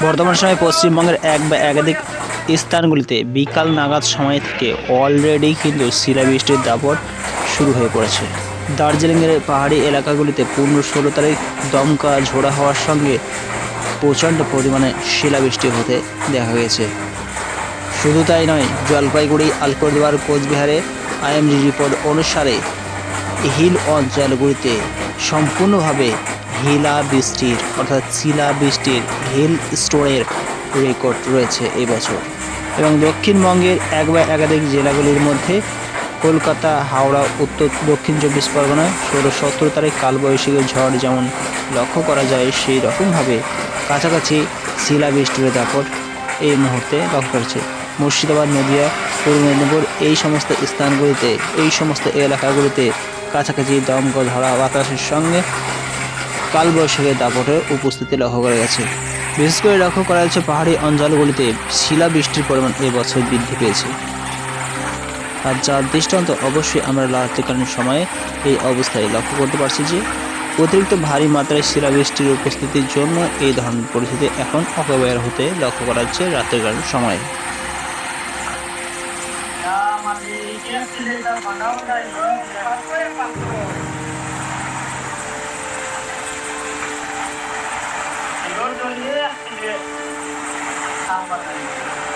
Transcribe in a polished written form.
বর্তমান সময়ে পশ্চিমবঙ্গের এক বা একাধিক স্থানগুলিতে বিকাল নাগাদ সময় থেকে অলরেডি কিন্তু শিলাবৃষ্টির দাপট শুরু হয়ে পড়েছে। দার্জিলিংয়ের পাহাড়ি এলাকাগুলিতে 15-16 তারিখ দমকা ঝোড়ো হওয়ার সঙ্গে প্রচণ্ড পরিমাণে শিলাবৃষ্টি হতে দেখা গেছে। শুধু তাই নয়, জলপাইগুড়ি, আলিপুরদুয়ার, কোচবিহারে আইএমডি রিপোর্ট অনুসারে হিল অঞ্চলগুলিতে সম্পূর্ণভাবে শিলাবৃষ্টির অর্থাৎ শিলাবৃষ্টির হিল স্টোরের রেকর্ড রয়েছে এবছর। এবং দক্ষিণবঙ্গের এক বা একাধিক জেলাগুলির মধ্যে কলকাতা, হাওড়া, উত্তর দক্ষিণ 24 পরগনা 16-17 তারিখ কালবৈশাখী ঝড় যেমন লক্ষ্য করা যায়, সেই রকমভাবে কাছাকাছি শিলাবৃষ্টির দাপট এই মুহূর্তে লক্ষ্য করছে। মুর্শিদাবাদ, নদিয়া, পূর্ব মেদিনীপুর এই সমস্ত স্থানগুলিতে, এই সমস্ত এলাকাগুলিতে কাছাকাছি দমকা ঝড়ো বাতাসের সঙ্গে কালবৈশাখীর দাপটের উপস্থিতি লক্ষ্য করা গেছে। বিশেষ করে লক্ষ্য করা যাচ্ছে পাহাড়ি অঞ্চলগুলিতে শিলাবৃষ্টির পরিমাণ এবছর বৃদ্ধি পেয়েছে। আর যার দৃষ্টান্ত অবশ্যই আমরা রাত্রিকালীন সময়ে এই অবস্থায় লক্ষ্য করতে পারছি যে অতিরিক্ত ভারী মাত্রায় শিলাবৃষ্টির উপস্থিতির জন্য এই ধরনের পরিস্থিতি এখন অপব্যয় হতে লক্ষ্য করা যাচ্ছে রাত্রিকালীন সময়ে। Yo